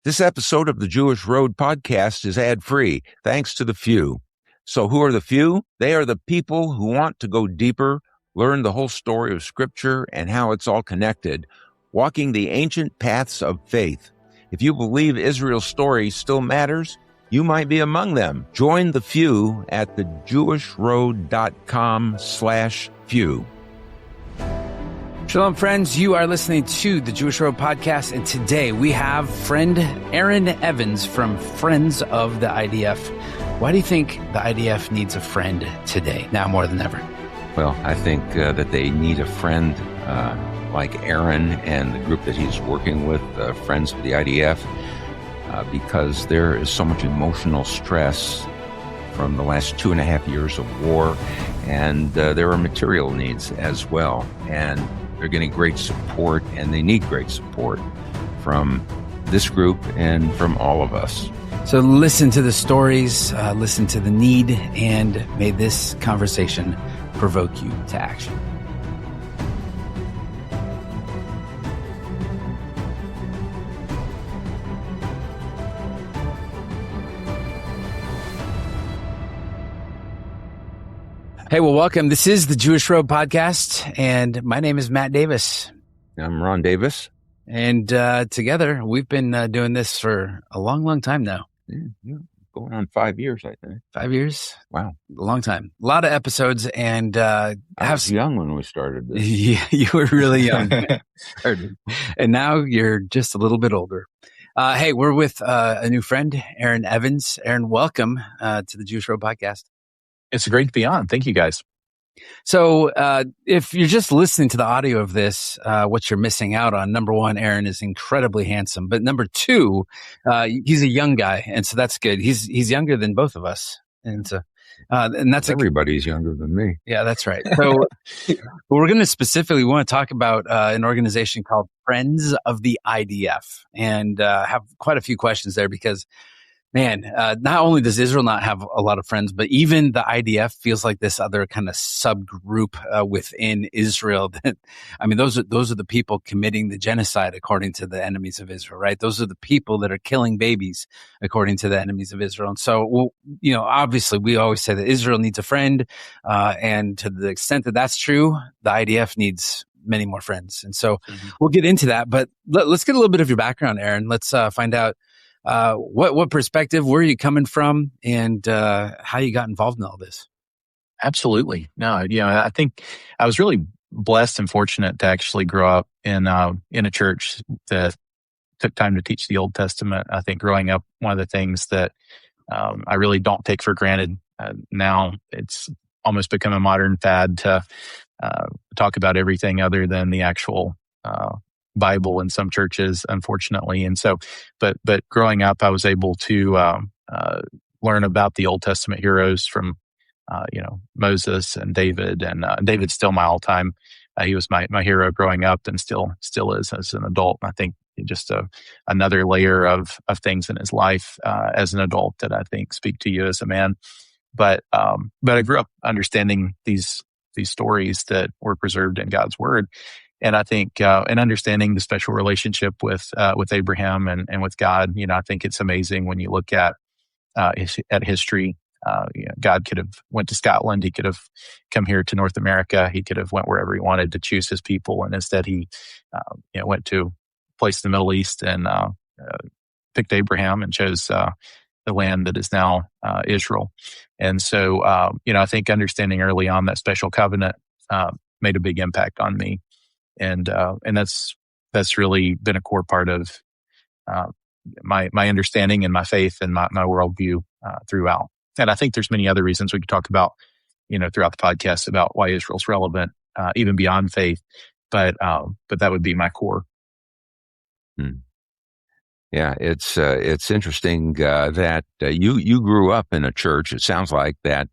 This episode of the Jewish Road podcast is ad-free, thanks to the few. So who are the few? They are the people who want to go deeper, learn the whole story of Scripture and how it's all connected, walking the ancient paths of faith. If you believe Israel's story still matters, you might be among them. Join the few at thejewishroad.com/few. Shalom, friends. You are listening to the Jewish Road podcast, and today we have friend Aaron Evans from Friends of the IDF. Why do you think the IDF needs a friend today, now more than ever? Well, I think that they need a friend like Aaron and the group that he's working with, Friends of the IDF, because there is so much emotional stress from the last 2.5 years of war, and there are material needs as well. And they're getting great support, and they need great support from this group and from all of us. So listen to the stories, listen to the need, and may this conversation provoke you to action. Hey, well, welcome. This is the Jewish Road podcast, and my name is Matt Davis. I'm Ron Davis. And together, we've been doing this for a long, long time now. Yeah, going on 5 years, I think. 5 years? Wow. A long time. A lot of episodes, and I was young when we started this. Yeah, you were really young. And now you're just a little bit older. Hey, we're with a new friend, Aaron Evans. Aaron, welcome to the Jewish Road podcast. It's great to be on. Thank you, guys. So if you're just listening to the audio of this, what you're missing out on, number one, Aaron is incredibly handsome. But number two, he's a young guy. And so that's good. He's younger than both of us. And so, and that's everybody's younger than me. Yeah, that's right. So we're going to specifically want to talk about an organization called Friends of the IDF, and have quite a few questions there because, man, not only does Israel not have a lot of friends, but even the IDF feels like this other kind of subgroup within Israel. That, I mean, those are the people committing the genocide according to the enemies of Israel, right? Those are the people that are killing babies according to the enemies of Israel. And so, well, you know, obviously, we always say that Israel needs a friend, and to the extent that that's true, the IDF needs many more friends. And so, we'll get into that. But let's get a little bit of your background, Aaron. Let's find out. What perspective, where are you coming from, and how you got involved in all this? Absolutely. No, I think I was really blessed and fortunate to actually grow up in a church that took time to teach the Old Testament. I think growing up, one of the things that I really don't take for granted now, it's almost become a modern fad to talk about everything other than the actual Bible in some churches, unfortunately. And so, but growing up, I was able to learn about the Old Testament heroes from, Moses and David. And David's still my all-time. He was my hero growing up, and still is as an adult. And I think just another layer of things in his life as an adult that I think speak to you as a man. But I grew up understanding these stories that were preserved in God's Word. And I think, and understanding the special relationship with Abraham and with God, I think it's amazing when you look at history. God could have went to Scotland. He could have come here to North America. He could have went wherever he wanted to choose his people. And instead he, went to a place in the Middle East and picked Abraham and chose the land that is now Israel. And so, I think understanding early on that special covenant made a big impact on me. And that's really been a core part of my understanding and my faith and my worldview throughout. And I think there's many other reasons we could talk about, throughout the podcast about why Israel's relevant, even beyond faith. But that would be my core. Yeah, it's interesting that you grew up in a church. It sounds like that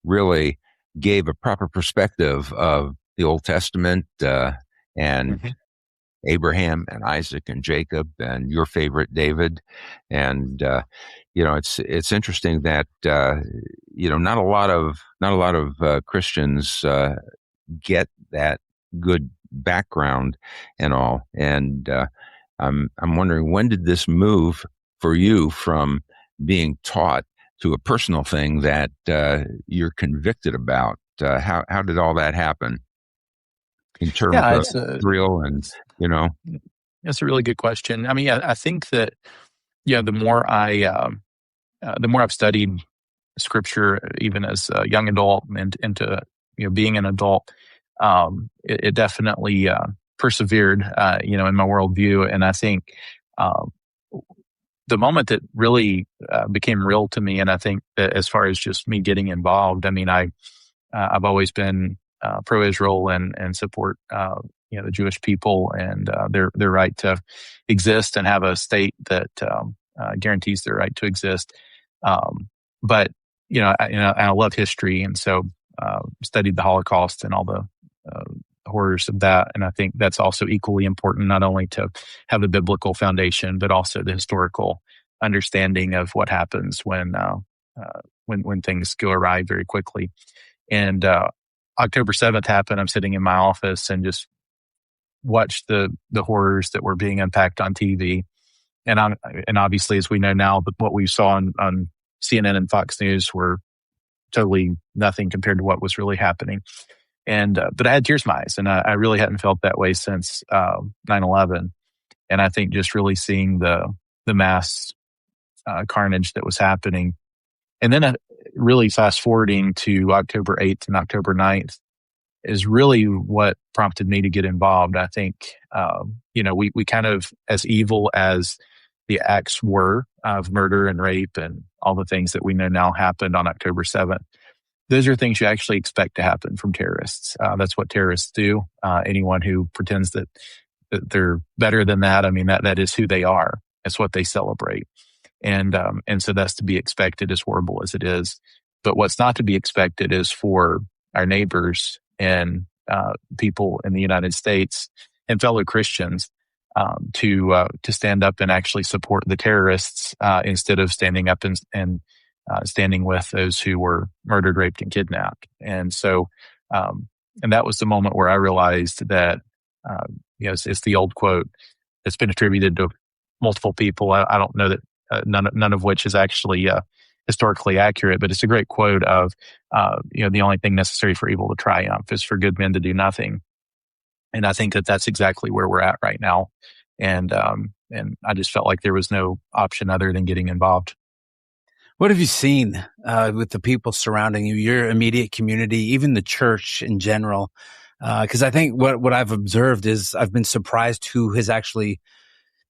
really gave a proper perspective of the Old Testament and Abraham and Isaac and Jacob and your favorite David. And it's interesting that not a lot of Christians get that good background and all. And I'm wondering, when did this move for you from being taught to a personal thing that you're convicted about? How did all that happen in terms Yeah, of Israel and, it's you know? it's a really good question. I mean, I think that the more the more I've studied scripture, even as a young adult and into being an adult, it definitely persevered, in my worldview. And I think um, the moment that really became real to me, and I think that as far as just me getting involved, I mean, I've always been pro-Israel and support the Jewish people and their right to exist and have a state that guarantees their right to exist. But I love history, and so studied the Holocaust and all the uh, horrors of that. And I think that's also equally important, not only to have a biblical foundation, but also the historical understanding of what happens when things go awry very quickly. And October 7th happened. I'm sitting in my office and just watched the horrors that were being unpacked on TV. And obviously, as we know now, what we saw on CNN and Fox News were totally nothing compared to what was really happening. And but I had tears in my eyes, and I really hadn't felt that way since 9/11. And I think just really seeing the mass carnage that was happening, and then really fast forwarding to October 8th and October 9th is really what prompted me to get involved. I think, we kind of, as evil as the acts were of murder and rape and all the things that we know now happened on October 7th, those are things you actually expect to happen from terrorists. That's what terrorists do. Anyone who pretends that they're better than that, I mean, that is who they are. It's what they celebrate. And so that's to be expected, as horrible as it is. But what's not to be expected is for our neighbors and people in the United States and fellow Christians to stand up and actually support the terrorists instead of standing up and standing with those who were murdered, raped, and kidnapped. And so, and that was the moment where I realized that, it's the old quote that's been attributed to multiple people. I don't know that none of which is actually historically accurate, but it's a great quote of, the only thing necessary for evil to triumph is for good men to do nothing. And I think that that's exactly where we're at right now. And I just felt like there was no option other than getting involved. What have you seen with the people surrounding you, your immediate community, even the church in general? Because I think what I've observed is I've been surprised who has actually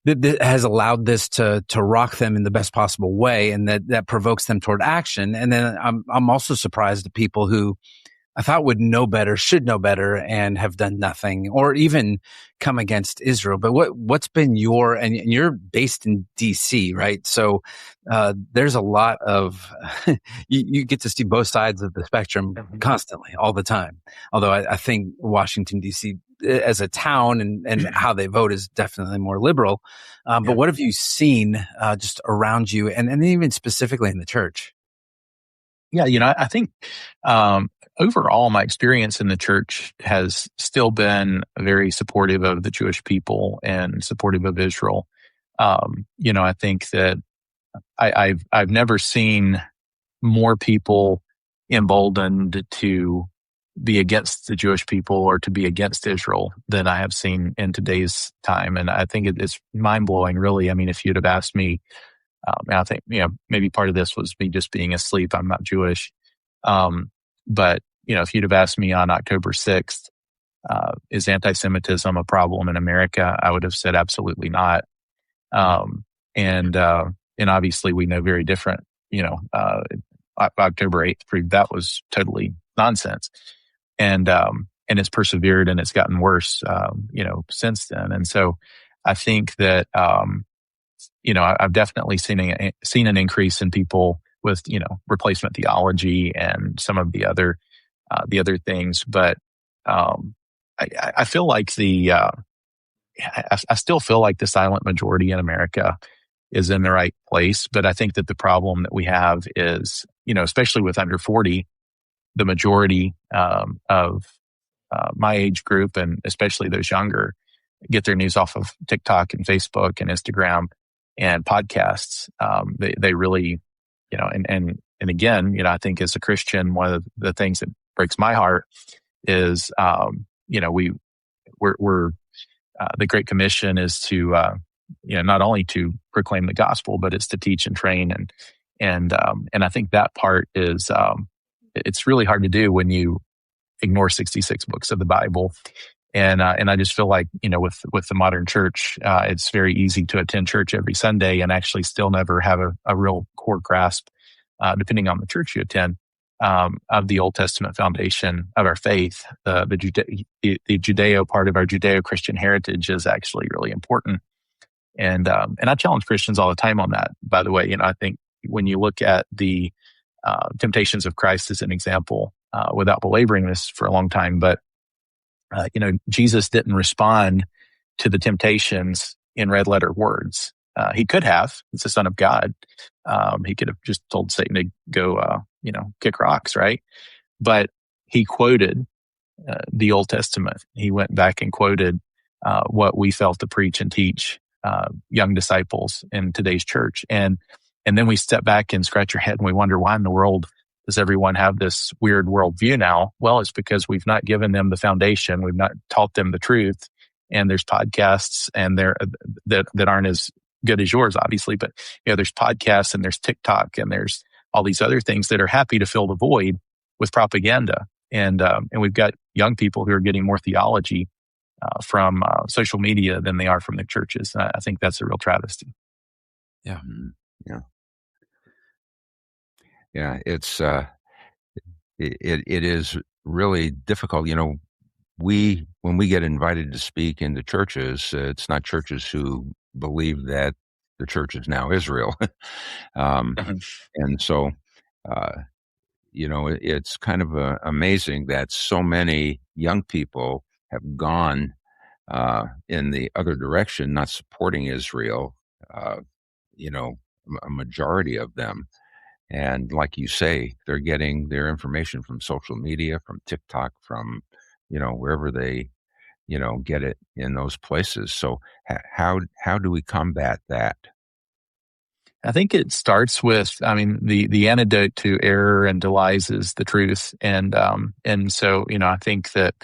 that has allowed this to rock them in the best possible way, and that provokes them toward action. And then I'm also surprised at people who I thought would know better, should know better, and have done nothing, or even come against Israel. But what's been and you're based in DC, right? So there's a lot of you get to see both sides of the spectrum constantly, all the time. Although I think Washington DC as a town and how they vote is definitely more liberal. But what have you seen just around you, and even specifically in the church? Yeah, I think overall, my experience in the church has still been very supportive of the Jewish people and supportive of Israel. I think that I've never seen more people emboldened to be against the Jewish people or to be against Israel than I have seen in today's time. And I think it's mind blowing, really. I mean, if you'd have asked me, I think, maybe part of this was me just being asleep. I'm not Jewish. But, if you'd have asked me on October 6th, is anti-Semitism a problem in America? I would have said absolutely not. And obviously we know very different, October 8th proved that was totally nonsense. And it's persevered and it's gotten worse, since then. And so I think that, I've definitely seen an increase in people with, replacement theology and some of the other things. But I feel like I still feel like the silent majority in America is in the right place. But I think that the problem that we have is, especially with under 40, the majority of my age group, and especially those younger, get their news off of TikTok and Facebook and Instagram and podcasts. They really, and again, I think as a Christian, one of the things that breaks my heart is, we're the Great Commission is to, not only to proclaim the gospel, but it's to teach and train. And I think that part is, it's really hard to do when you ignore 66 books of the Bible. And I just feel like, with the modern church, it's very easy to attend church every Sunday and actually still never have a real core grasp, depending on the church you attend, of the Old Testament foundation of our faith. The Judeo part of our Judeo-Christian heritage is actually really important. And I challenge Christians all the time on that, by the way. I think when you look at the temptations of Christ as an example, without belaboring this for a long time, but Jesus didn't respond to the temptations in red letter words. He could have. It's the Son of God. He could have just told Satan to go, kick rocks, right? But he quoted the Old Testament. He went back and quoted what we felt to preach and teach young disciples in today's church. And then we step back and scratch our head and we wonder, why in the world does everyone have this weird worldview now? Well, it's because we've not given them the foundation. We've not taught them the truth. And there's podcasts and that aren't as good as yours, obviously, but there's podcasts and there's TikTok and there's all these other things that are happy to fill the void with propaganda. And we've got young people who are getting more theology from social media than they are from the churches. I think that's a real travesty. Yeah. Yeah. Yeah, it's it is really difficult. When we get invited to speak into churches, it's not churches who believe that the church is now Israel, and so it's kind of amazing that so many young people have gone in the other direction, not supporting Israel. A majority of them. And like you say, they're getting their information from social media, from TikTok, from, wherever they, get it in those places. So how do we combat that? I think it starts with, the antidote to error and to lies is the truth. And so, I think that,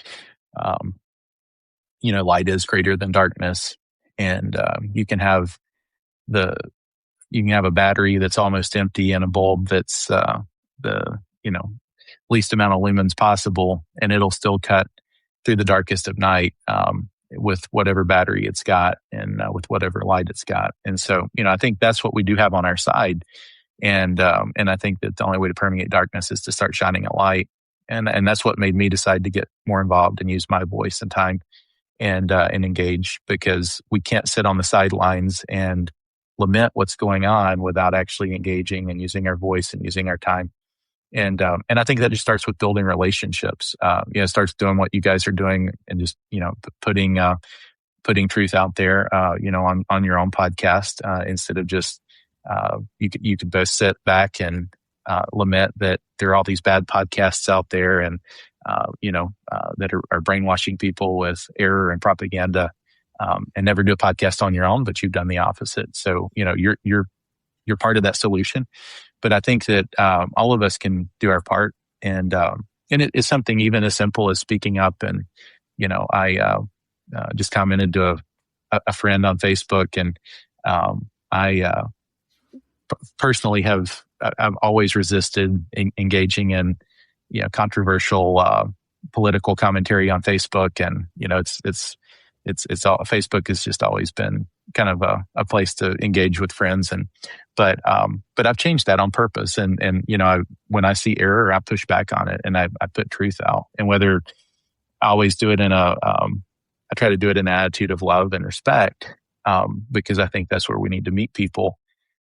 light is greater than darkness. And you can have a battery that's almost empty and a bulb that's the least amount of lumens possible, and it'll still cut through the darkest of night with whatever battery it's got and with whatever light it's got. And so, I think that's what we do have on our side. And I think that the only way to permeate darkness is to start shining a light. And that's what made me decide to get more involved and use my voice and time and engage, because we can't sit on the sidelines and lament what's going on without actually engaging and using our voice and using our time. And I think that just starts with building relationships. It starts doing what you guys are doing and just, putting truth out there, on your own podcast, instead of just, you could both sit back and lament that there are all these bad podcasts out there and, that are brainwashing people with error and propaganda. And never do a podcast on your own, but you've done the opposite. So, you're part of that solution. But I think that all of us can do our part, and it is something even as simple as speaking up. And I just commented to a friend on Facebook, and I personally I've always resisted engaging in controversial political commentary on Facebook, and it's all, Facebook has just always been kind of a place to engage with friends. But I've changed that on purpose. And when I see error, I push back on it and I put truth out. And whether I always do it I try to do it in an attitude of love and respect, because I think that's where we need to meet people.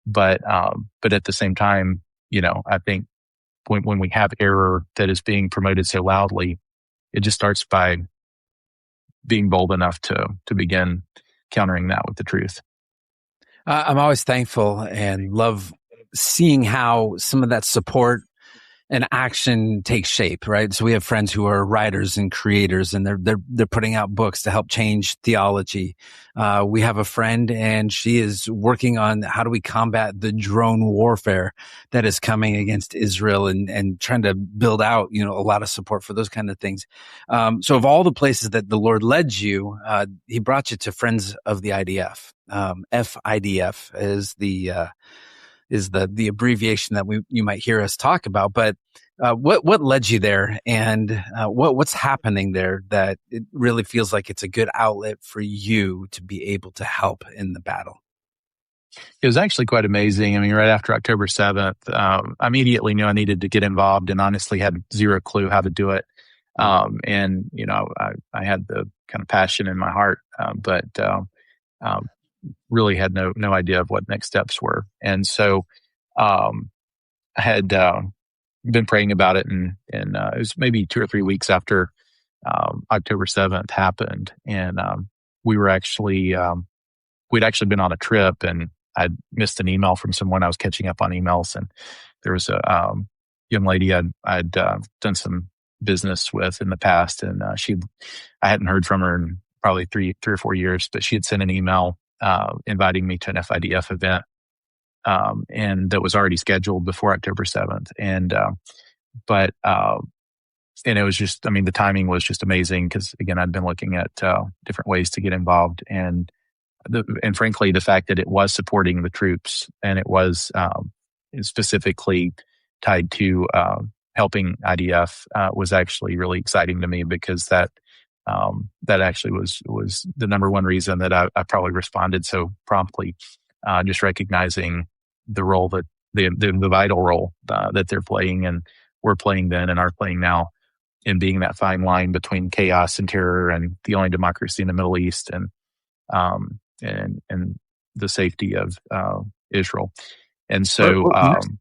But at the same time, I think when we have error that is being promoted so loudly, it just starts by being bold enough to begin countering that with the truth. I'm always thankful and love seeing how some of that support an action takes shape, right? So we have friends who are writers and creators, and they're putting out books to help change theology. We have a friend, and she is working on how do we combat the drone warfare that is coming against Israel, and trying to build out, a lot of support for those kind of things. So of all the places that the Lord led you, He brought you to Friends of the IDF. FIDF is the abbreviation that you might hear us talk about. But what led you there, and what's happening there that it really feels like it's a good outlet for you to be able to help in the battle? It was actually quite amazing. I mean, right after October 7th, I immediately knew I needed to get involved, and honestly had zero clue how to do it. And, I had the kind of passion in my heart, but really had no idea of what next steps were. And so um, I had been praying about it, and it was maybe 2 or 3 weeks after October 7th happened. And we were actually, we'd actually been on a trip, and I'd missed an email from someone. I was catching up on emails, and there was a young lady I'd done some business with in the past, and I hadn't heard from her in probably 3 or 4 years, but she had sent an email inviting me to an FIDF event, and that was already scheduled before October 7th. But and it was just, I mean, the timing was just amazing because, again, I'd been looking at different ways to get involved, and frankly, the fact that it was supporting the troops, and it was specifically tied to helping IDF was actually really exciting to me, because that actually was the number one reason that I probably responded so promptly, just recognizing the role that the vital role that they're playing, and we're playing then and are playing now, in being that fine line between chaos and terror and the only democracy in the Middle East, and the safety of Israel. And so,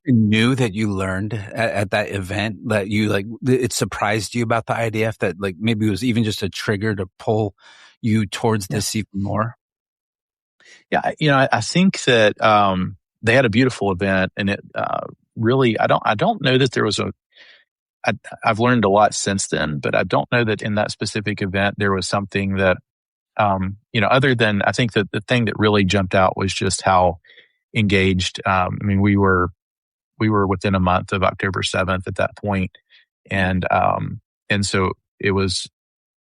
new that you learned at that event that it surprised you about the IDF, that maybe it was even just a trigger to pull you towards this even more? Yeah, I think that they had a beautiful event, and it really, I don't know that there was I've learned a lot since then, but I don't know that in that specific event there was something that other than, I think that the thing that really jumped out was just how engaged. I mean, we were within a month of October 7th at that point, and so it was.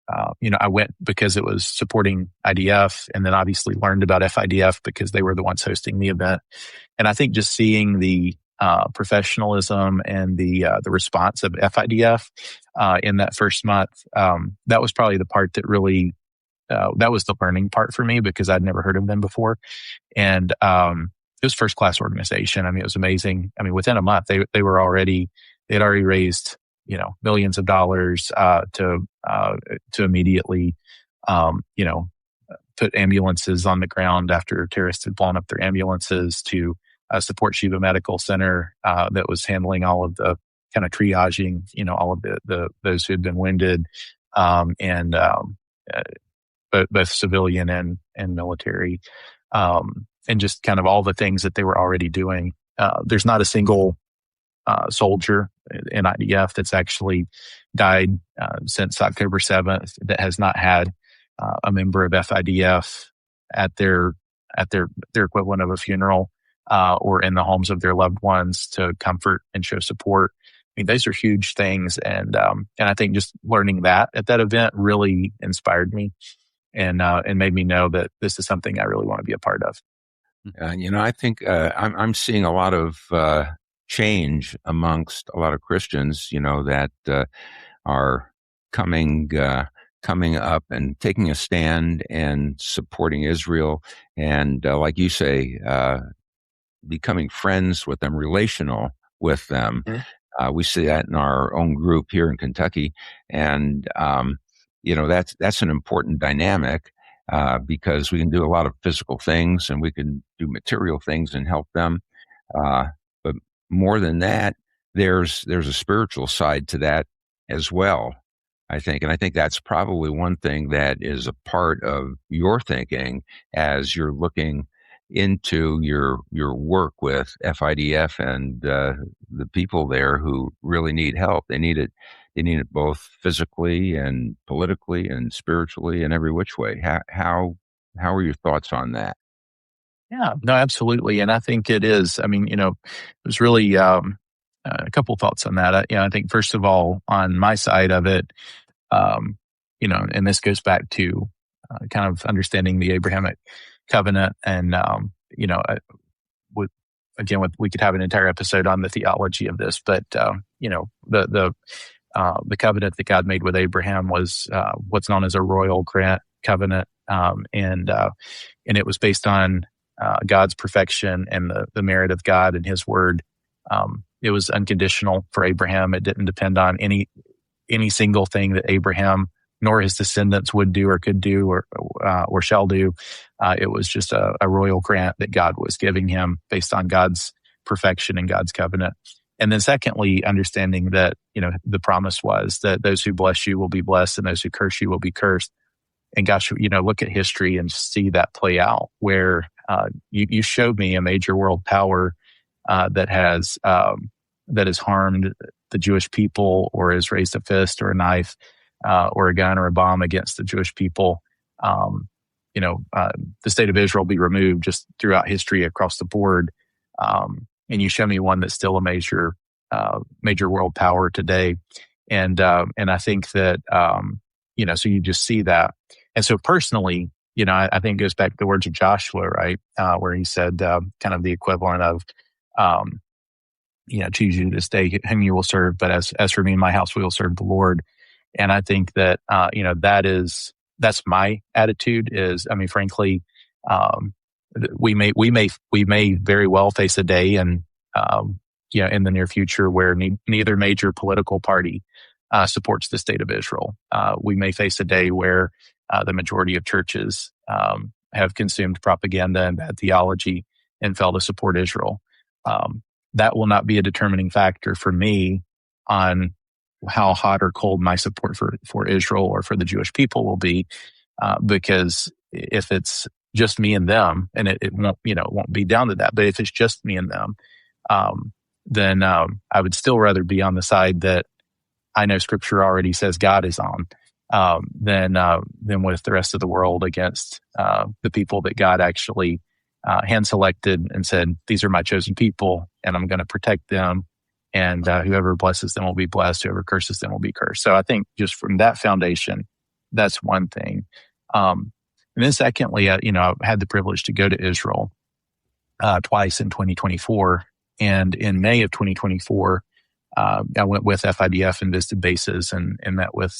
I went because it was supporting IDF, and then obviously learned about FIDF because they were the ones hosting the event. And I think just seeing the professionalism and the response of FIDF in that first month, that was probably the part that really. That was the learning part for me, because I'd never heard of them before. And it was first class organization. I mean, it was amazing. I mean, within a month, they had already raised, millions of dollars to immediately, put ambulances on the ground after terrorists had blown up their ambulances, to support Shiva Medical Center that was handling all of the kind of triaging, all of the those who had been wounded, and both civilian and military, and just kind of all the things that they were already doing. There's not a single soldier in IDF that's actually died since October 7th that has not had a member of FIDF at their equivalent of a funeral, or in the homes of their loved ones to comfort and show support. I mean, those are huge things, and I think just learning that at that event really inspired me, and made me know that this is something I really want to be a part of. I think I'm seeing a lot of change amongst a lot of Christians, that are coming up and taking a stand and supporting Israel, and like you say, becoming friends with them, relational with them. Mm-hmm. We see that in our own group here in Kentucky, and that's an important dynamic, because we can do a lot of physical things, and we can do material things and help them. But more than that, there's a spiritual side to that as well, I think. And I think that's probably one thing that is a part of your thinking as you're looking into your work with FIDF and the people there who really need help. They need it. They need it both physically and politically and spiritually and every which way. How are your thoughts on that? Yeah, no, absolutely. And I think it is. I mean, there's really a couple thoughts on that. I think first of all, on my side of it, um, and this goes back to kind of understanding the Abrahamic covenant, and with we could have an entire episode on the theology of this, but the covenant that God made with Abraham was what's known as a royal grant covenant, and it was based on God's perfection and the merit of God and His word. It was unconditional for Abraham. It didn't depend on any single thing that Abraham nor his descendants would do or could do or shall do. It was just a royal grant that God was giving him based on God's perfection and God's covenant. And then secondly, understanding that, the promise was that those who bless you will be blessed and those who curse you will be cursed. And gosh, look at history and see that play out where you showed me a major world power that has harmed the Jewish people or has raised a fist or a knife or a gun or a bomb against the Jewish people. The state of Israel be removed just throughout history across the board. And you show me one that's still a major world power today. And I think that, so you just see that. And so personally, I think it goes back to the words of Joshua, right? Where he said, kind of the equivalent of, choose you this day whom you will serve. But as for me and my house, we will serve the Lord. And I think that, that's my attitude is, I mean, frankly, we may very well face a day and, in the near future where neither major political party supports the state of Israel. We may face a day where the majority of churches have consumed propaganda and bad theology and fail to support Israel. That will not be a determining factor for me on how hot or cold my support for Israel or for the Jewish people will be, because if it's just me and them, and it won't be down to that, but if it's just me and them, then I would still rather be on the side that I know Scripture already says God is on, than with the rest of the world against the people that God actually hand selected and said, "These are my chosen people, and I'm going to protect them." And whoever blesses them will be blessed. Whoever curses them will be cursed. So I think just from that foundation, that's one thing. And then secondly, I've had the privilege to go to Israel twice in 2024. And in May of 2024, I went with FIDF and visited bases and met with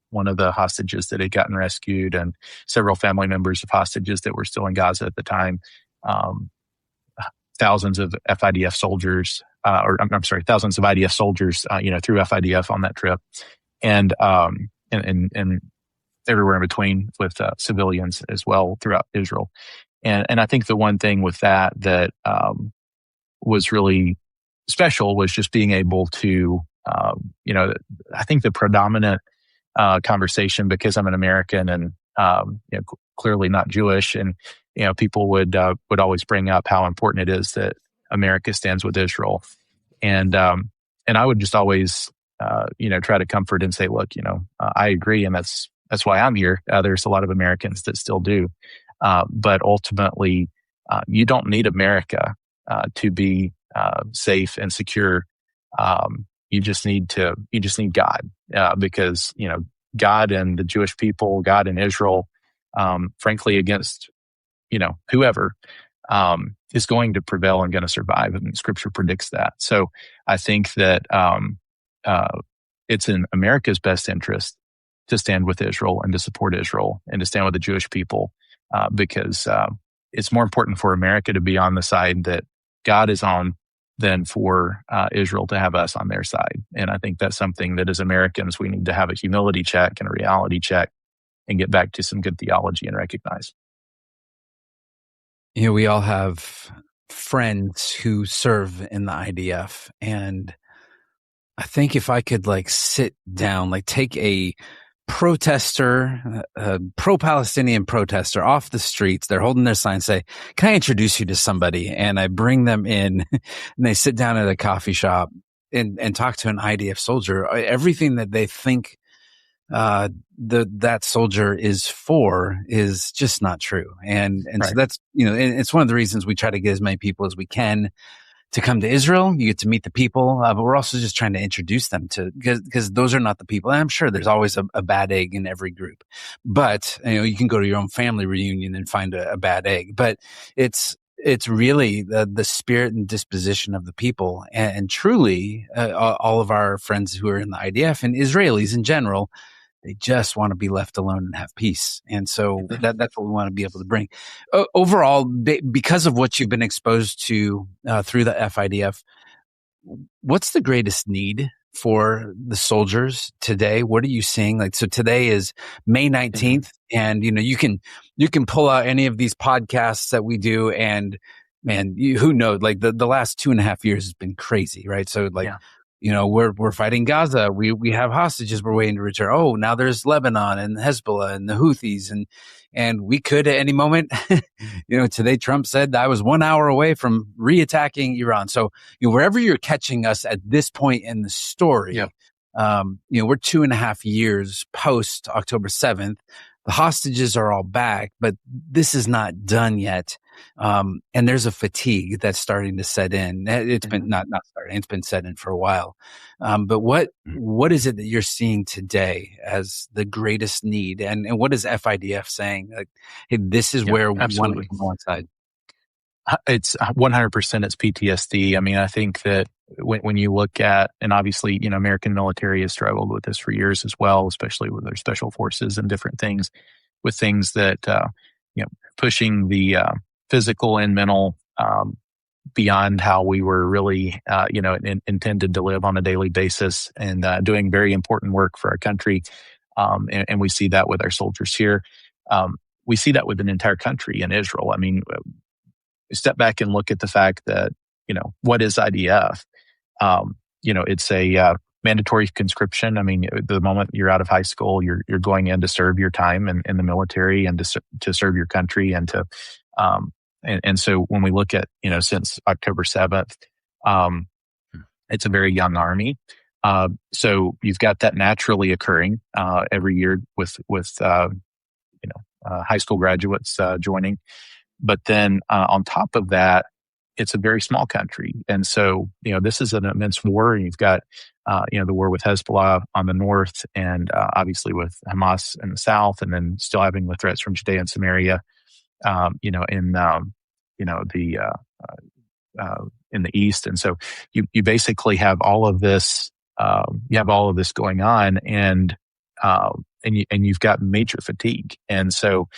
one of the hostages that had gotten rescued and several family members of hostages that were still in Gaza at the time. Thousands of FIDF soldiers, thousands of IDF soldiers, through FIDF on that trip, and everywhere in between with civilians as well throughout Israel. And I think the one thing with that was really special was just being able to, I think the predominant conversation, because I'm an American and clearly not Jewish, and people would always bring up how important it is that America stands with Israel, and I would just always try to comfort and say, look, I agree, and that's why I'm here. There's a lot of Americans that still do, but ultimately, you don't need America to be safe and secure. You just need God, because God and the Jewish people, God and Israel, frankly, against whoever is going to prevail and going to survive, and Scripture predicts that. So I think that it's in America's best interest to stand with Israel and to support Israel and to stand with the Jewish people, because it's more important for America to be on the side that God is on than for Israel to have us on their side. And I think that's something that as Americans, we need to have a humility check and a reality check and get back to some good theology and recognize. We all have friends who serve in the IDF. And I think if I could sit down, take a protester, pro-Palestinian protester off the streets. They're holding their sign, say, "Can I introduce you to somebody?" And I bring them in and they sit down at a coffee shop and talk to an IDF soldier. Everything that they think that soldier is for is just not true. And Right. so that's, and it's one of the reasons we try to get as many people as we can to come to Israel. You get to meet the people, but we're also just trying to introduce them to, because those are not the people. And I'm sure there's always a bad egg in every group, but you can go to your own family reunion and find a bad egg, but it's really the spirit and disposition of the people. And truly, all of our friends who are in the IDF and Israelis in general, they just want to be left alone and have peace. And so that's what we want to be able to bring. Overall, because of what you've been exposed to through the FIDF, what's the greatest need for the soldiers today? What are you seeing? Like, so today is May 19th, and you can pull out any of these podcasts that we do, and man, who knows? Like the last 2.5 years has been crazy, right? So like, we're fighting Gaza. We have hostages we're waiting to return. Oh, now there's Lebanon and Hezbollah and the Houthis, and we could at any moment. Today Trump said I was 1 hour away from reattacking Iran. So wherever you're catching us at this point in the story, we're 2.5 years post October 7th. The hostages are all back, but this is not done yet. And there's a fatigue that's starting to set in. It's been not starting, it's been set in for a while. But what is it that you're seeing today as the greatest need? And what is FIDF saying? Like, hey, this is where we want to come alongside. It's 100%. It's PTSD. I mean, I think that when you look at, and obviously, American military has struggled with this for years as well, especially with their special forces and different things, with things that, pushing the physical and mental beyond how we were really, intended to live on a daily basis, and doing very important work for our country. And we see that with our soldiers here. We see that with an entire country in Israel. I mean, step back and look at the fact that, what is IDF? It's a mandatory conscription. I mean, the moment you're out of high school, you're going in to serve your time in the military and to serve your country and to, and so when we look at, since October 7th, it's a very young army. So you've got that naturally occurring every year with high school graduates joining. But then on top of that, it's a very small country. And so, this is an immense war. And you've got, the war with Hezbollah on the north, and obviously with Hamas in the south, and then still having the threats from Judea and Samaria, in the east. And so you basically have all of this, going on, and you've got major fatigue. And so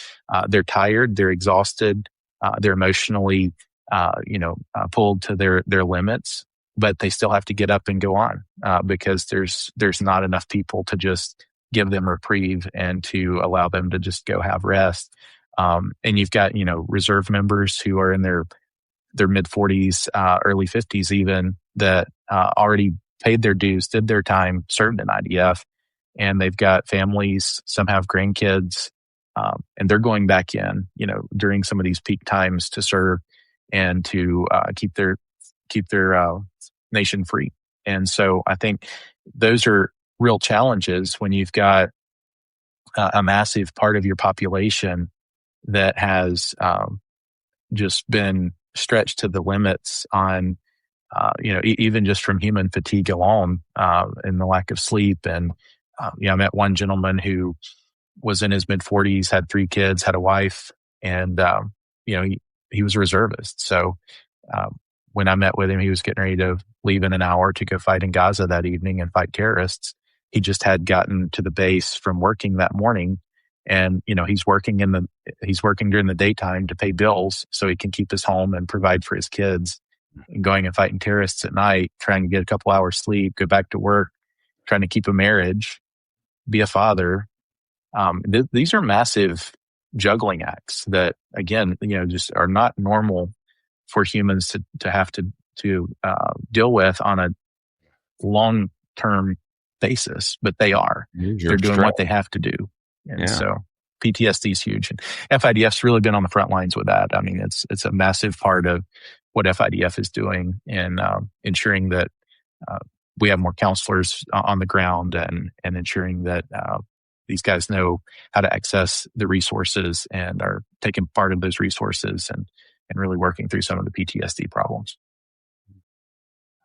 they're tired, they're exhausted, they're emotionally, pulled to their limits, but they still have to get up and go on because there's not enough people to just give them reprieve and to allow them to just go have rest. And you've got, reserve members who are in their mid 40s, early 50s even, that already paid their dues, did their time, served in IDF, and they've got families, some have grandkids, and they're going back in, during some of these peak times to serve and to keep their nation free. And so I think those are real challenges when you've got a massive part of your population that has just been stretched to the limits on, even just from human fatigue alone, and the lack of sleep. And, I met one gentleman who was in his mid 40s, had 3 kids, had a wife, and, he was a reservist. So, when I met with him, he was getting ready to leave in an hour to go fight in Gaza that evening and fight terrorists. He just had gotten to the base from working that morning. And, he's working during the daytime to pay bills so he can keep his home and provide for his kids, and going and fighting terrorists at night, trying to get a couple hours sleep, go back to work, trying to keep a marriage, be a father. These are massive juggling acts that, again, just are not normal for humans to have to deal with on a long-term basis, but they are. They're doing what they have to do. And so PTSD is huge. And FIDF's really been on the front lines with that. I mean, it's a massive part of what FIDF is doing in ensuring that we have more counselors on the ground and ensuring that these guys know how to access the resources and are taking part of those resources and really working through some of the PTSD problems.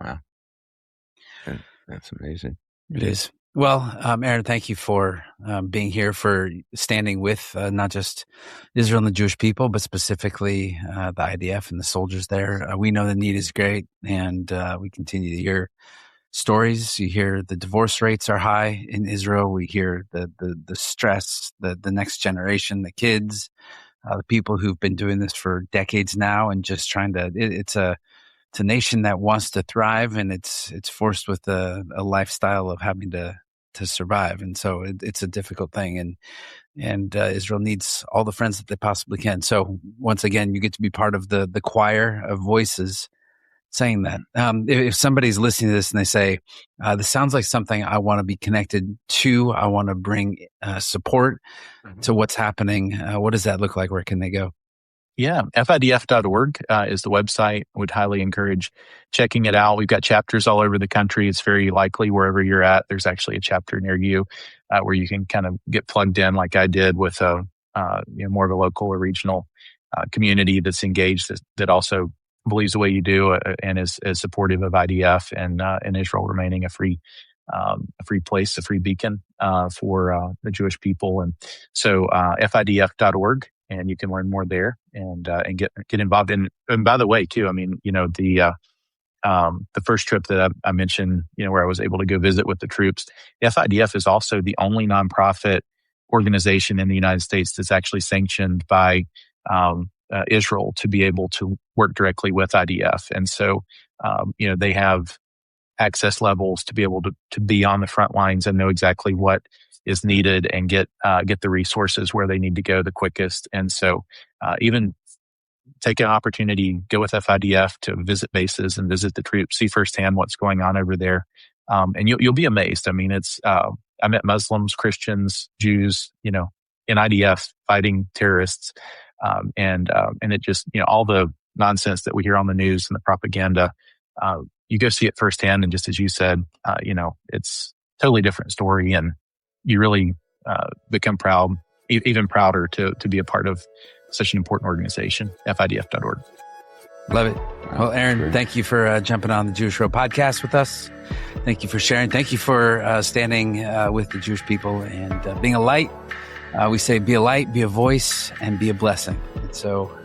Wow. That's amazing. It is. Well, Aaron, thank you for being here, for standing with not just Israel and the Jewish people, but specifically the IDF and the soldiers there. We know the need is great, and we continue to hear stories. You hear the divorce rates are high in Israel. We hear the stress, the next generation, the kids, the people who've been doing this for decades now, and just trying to. It's a nation that wants to thrive, and it's forced with a lifestyle of having to survive, and so it's a difficult thing. And Israel needs all the friends that they possibly can. So once again, you get to be part of the choir of voices saying that. If somebody's listening to this and they say, this sounds like something I want to be connected to, I want to bring support to what's happening, what does that look like? Where can they go? Yeah, FIDF.org is the website. I would highly encourage checking it out. We've got chapters all over the country. It's very likely wherever you're at, there's actually a chapter near you where you can kind of get plugged in like I did with more of a local or regional community that's engaged, that also believes the way you do and is supportive of IDF and Israel remaining a free place, a free beacon for the Jewish people. And so FIDF.org, and you can learn more there and get involved in. And by the way, too, I mean, the first trip that I mentioned, where I was able to go visit with the troops, the FIDF is also the only nonprofit organization in the United States that's actually sanctioned by Israel to be able to work directly with IDF. And so, they have access levels to be able to be on the front lines and know exactly what is needed and get the resources where they need to go the quickest. And so, even take an opportunity, go with FIDF to visit bases and visit the troops, see firsthand what's going on over there. And you'll be amazed. I mean, I met Muslims, Christians, Jews, in IDF fighting terrorists. And it just, all the nonsense that we hear on the news and the propaganda, you go see it firsthand. And just as you said, it's a totally different story. And you really become proud, even prouder to be a part of such an important organization, FIDF.org. Love it. Well, Aaron, thank you for jumping on the Jewish Row podcast with us. Thank you for sharing. Thank you for standing with the Jewish people and being a light. We say be a light, be a voice, and be a blessing. And so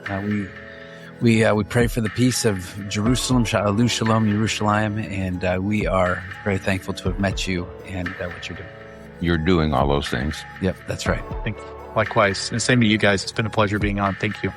we pray for the peace of Jerusalem, Sha'alu Shalom, Yerushalayim, and we are very thankful to have met you and what you're doing. You're doing all those things. Yep, that's right. Likewise. And same to you guys. It's been a pleasure being on. Thank you.